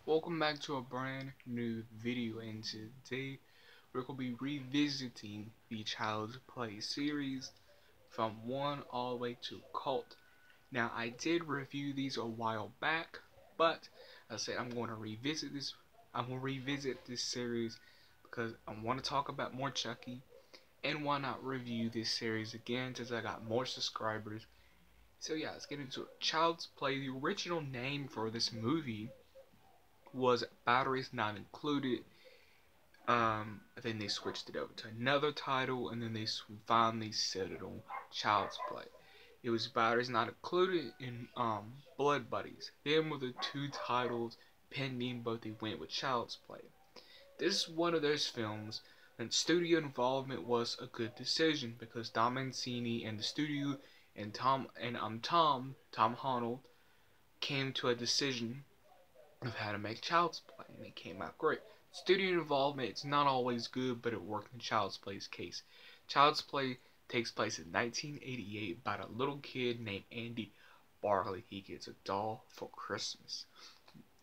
Welcome back to a brand new video, and today we're going to be revisiting the Child's Play series from 1 all the way to Cult. Now, I did review these a while back, but I said I'm going to revisit this. I'm going to revisit this series because I want to talk about more Chucky, and why not review this series again since I got more subscribers. So yeah, let's get into it. Child's Play, the original name for this movie was Batteries Not Included. Then they switched it over to another title, and then they finally settled on Child's Play. It was Batteries Not Included in Blood Buddies. Them were the two titles pending, but they went with Child's Play. This is one of those films that studio involvement was a good decision because Don Mancini and the studio and Tom Honnold came to a decision of how to make Child's Play, and it came out great. Studio involvement, it's not always good, but it worked in Child's Play's case. Child's Play takes place in 1988 about a little kid named Andy Barley. He gets a doll for Christmas.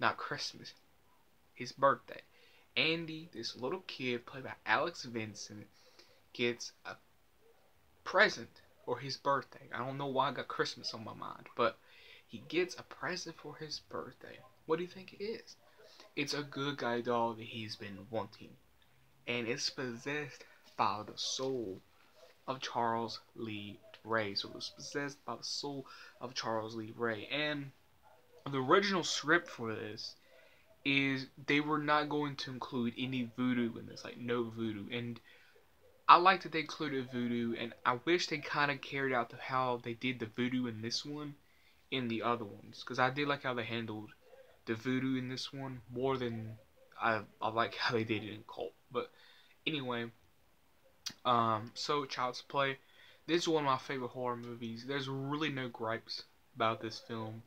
Not Christmas, his birthday. Andy, this little kid played by Alex Vincent, gets a present for his birthday. I don't know why I got Christmas on my mind, but he gets a present for his birthday. What do you think it is? It's a good guy doll that he's been wanting. And it's possessed by the soul of Charles Lee Ray. So it was possessed by the soul of Charles Lee Ray. And the original script for this is they were not going to include any voodoo in this. Like, no voodoo. And I like that they included voodoo. And I wish they kind of carried out how they did the voodoo in this one in the other ones. Because I did like how they handled the voodoo in this one more than I like how they did it in Cult. But anyway, so Child's Play, this is one of my favorite horror movies. There's really no gripes about this film.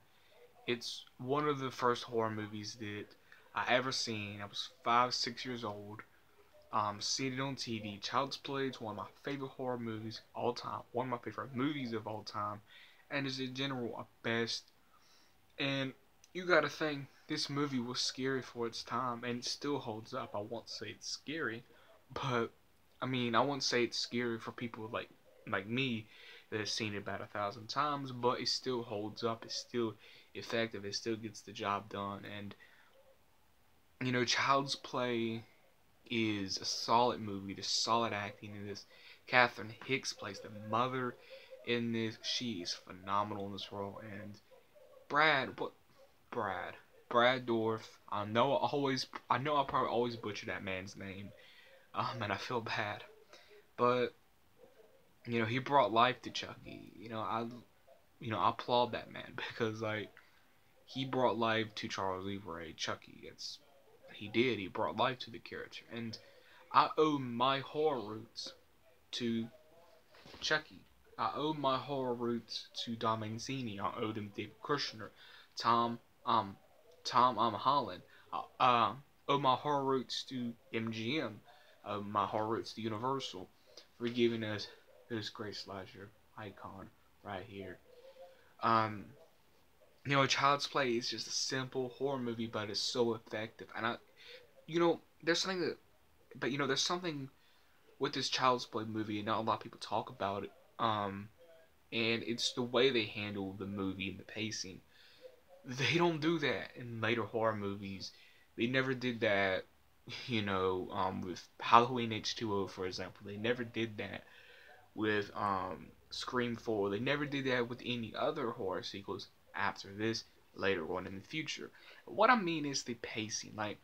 It's one of the first horror movies that I ever seen. I was 5-6 years old. Seeing it on TV. Child's Play is one of my favorite horror movies of all time. One of my favorite movies of all time, and is in general a best. And you gotta think, this movie was scary for its time, and it still holds up. I won't say it's scary, but, I won't say it's scary for people like me that have seen it about 1,000 times, but it still holds up. It's still effective. It still gets the job done, and, Child's Play is a solid movie. There's solid acting in this. Catherine Hicks plays the mother in this. She is phenomenal in this role, and Brad Dourif. I know I probably always butcher that man's name, and I feel bad, but he brought life to Chucky. I applaud that man because he brought life to Charles Lee Ray, Chucky. He brought life to the character, and I owe my horror roots to Chucky. I owe my horror roots to Don Mancini. I owe them David Kushner, Tom Holland. Owe my horror roots to MGM. My horror roots to Universal for giving us this great slasher icon right here. Child's Play is just a simple horror movie, but it's so effective. And there's something with this Child's Play movie, and not a lot of people talk about it. And it's the way they handle the movie and the pacing. They don't do that in later horror movies. They never did that, with Halloween H2O, for example. They never did that with Scream 4. They never did that with any other horror sequels after this, later on in the future. What I mean is the pacing. Like,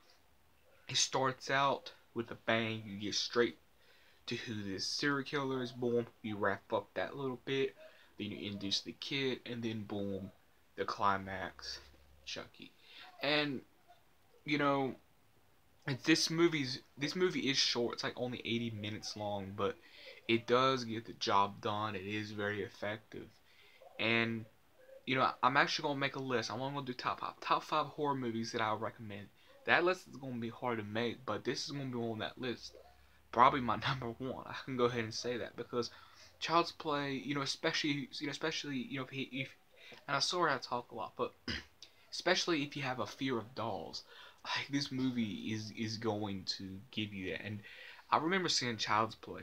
it starts out with a bang. You get straight to who this serial killer is. Boom. You wrap up that little bit. Then you introduce the kid, and then boom, the climax, Chucky. And this movie is short. It's like only 80 minutes long, but it does get the job done. It is very effective. And I'm actually gonna make a list. I'm only gonna do top 5 horror movies that I recommend. That list is gonna be hard to make, but this is gonna be on that list. Probably my number 1. I can go ahead and say that because Child's Play, especially if and I sorry I talk a lot, but especially if you have a fear of dolls, like this movie is going to give you that. And I remember seeing Child's Play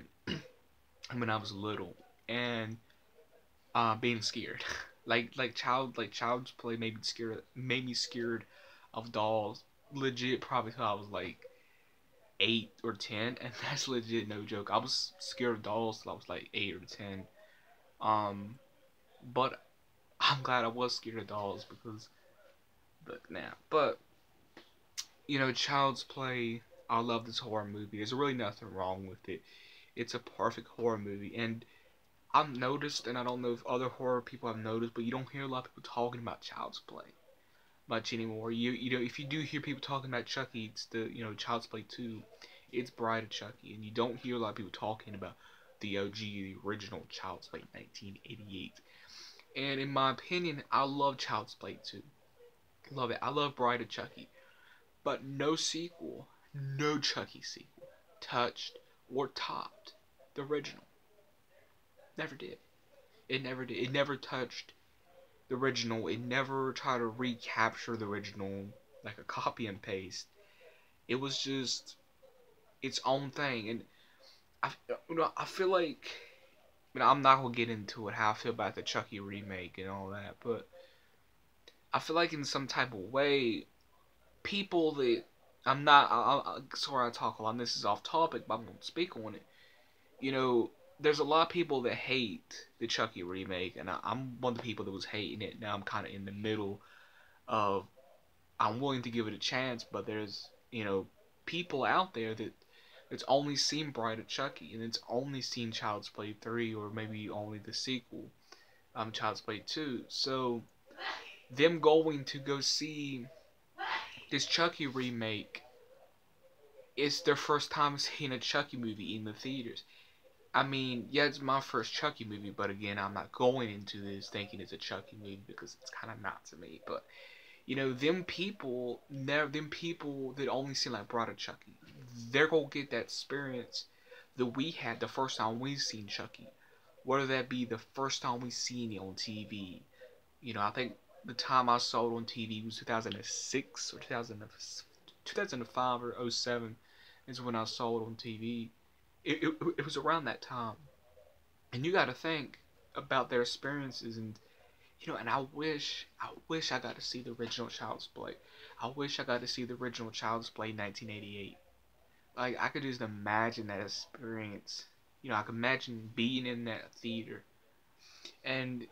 when I was little, and being scared. like Child's Play made me scared of dolls. Legit, probably till I was like 8 or 10, and that's legit no joke. I was scared of dolls till I was like 8 or 10. Um, but I'm glad I was scared of dolls because look now. But Child's Play. I love this horror movie. There's really nothing wrong with it. It's a perfect horror movie, and I've noticed, and I don't know if other horror people have noticed, but you don't hear a lot of people talking about Child's Play much anymore. If you do hear people talking about Chucky, it's the Child's Play 2. It's Bride of Chucky, and you don't hear a lot of people talking about the OG, the original Child's Play 1988. And in my opinion, I love Child's Play 2. Love it. I love Bride of Chucky. But no sequel, no Chucky sequel, touched or topped the original. Never did. It never did. It never touched the original. It never tried to recapture the original like a copy and paste. It was just its own thing. And I feel like, I'm not gonna get into it how I feel about the Chucky remake and all that, but I feel like in some type of way, people that I'm not. Sorry, I talk a lot. And this is off topic, but I'm gonna speak on it. There's a lot of people that hate the Chucky remake, and I'm one of the people that was hating it. Now I'm kind of in the middle of I'm willing to give it a chance, but there's people out there that's only seen Bride of Chucky and it's only seen Child's Play 3 or maybe only the sequel, Child's Play 2. So them going to go see this Chucky remake, it's their first time seeing a Chucky movie in the theaters. I mean, yeah, it's my first Chucky movie, but again, I'm not going into this thinking it's a Chucky movie because it's kind of not to me. But them people, them people that only see like Bride of Chucky, they're gonna get that experience that we had the first time we seen Chucky, whether that be the first time we seen it on TV. I think the time I saw it on TV was 2006 or 2005 or '07 is when I saw it on TV. It was around that time. And you got to think about their experiences, and and I wish I got to see the original Child's Play. I wish I got to see the original Child's Play 1988. Like, I could just imagine that experience. I could imagine being in that theater. And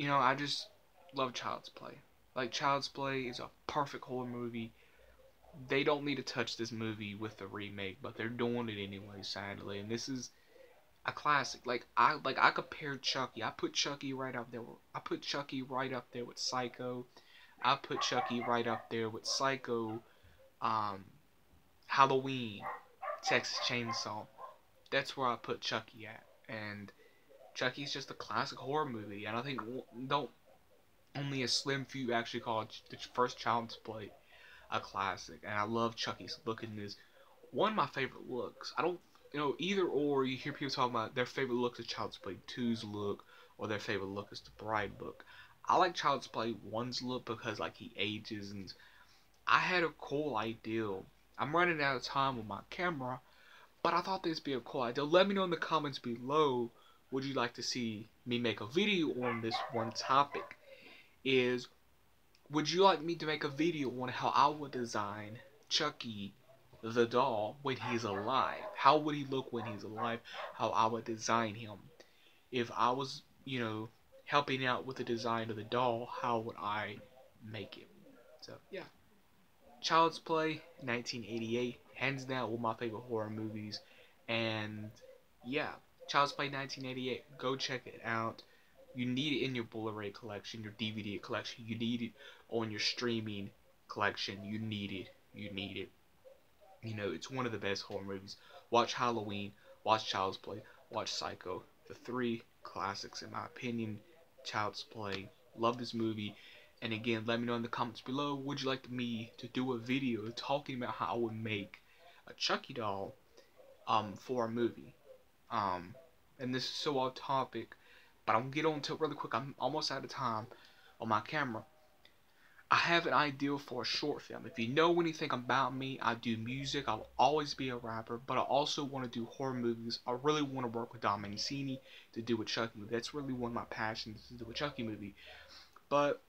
I just love Child's Play. Like, Child's Play is a perfect horror movie. They don't need to touch this movie with the remake, but they're doing it anyway, sadly. And this is a classic. I compared Chucky. I put Chucky right up there. I put Chucky right up there with Psycho. I put Chucky right up there with Psycho, Halloween, Texas Chainsaw. That's where I put Chucky at. And Chucky's just a classic horror movie. And I think don't only a slim few actually call it the first Child's Play a classic. And I love Chucky's look in this. One of my favorite looks. I don't, either or. You hear people talking about their favorite look is Child's Play 2's look, or their favorite look is the Bride look. I like Child's Play 1's look because like he ages, and I had a cool idea. I'm running out of time with my camera, but I thought this would be a cool idea. Let me know in the comments below. Would you like to see me make a video on this one topic? Would you like me to make a video on how I would design Chucky the doll when he's alive? How would he look when he's alive? How I would design him. If I was, helping out with the design of the doll, how would I make it? So, yeah. Child's Play, 1988. Hands down, one of my favorite horror movies. And, yeah. Child's Play 1988. Go check it out. You need it in your Blu-ray collection, your DVD collection. You need it on your streaming collection. You need it. You need it. It's one of the best horror movies. Watch Halloween, watch Child's Play, watch Psycho. The three classics, in my opinion. Child's Play. Love this movie. And again, let me know in the comments below, would you like me to do a video talking about how I would make a Chucky doll for a movie? And this is so off topic, but I'm gonna get on to it really quick. I'm almost out of time on my camera. I have an idea for a short film. If you know anything about me, I do music. I'll always be a rapper, but I also want to do horror movies. I really want to work with Don Mancini to do a Chucky movie. That's really one of my passions, to do a Chucky movie. But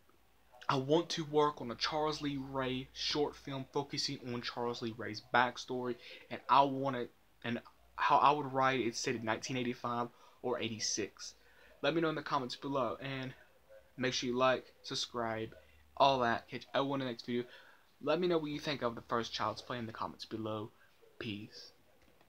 I want to work on a Charles Lee Ray short film focusing on Charles Lee Ray's backstory, and I want it, and how I would write it set in 1985 or 86. Let me know in the comments below, and make sure you like, subscribe, all that. Catch everyone in the next video. Let me know what you think of the first Child's Play in the comments below. Peace.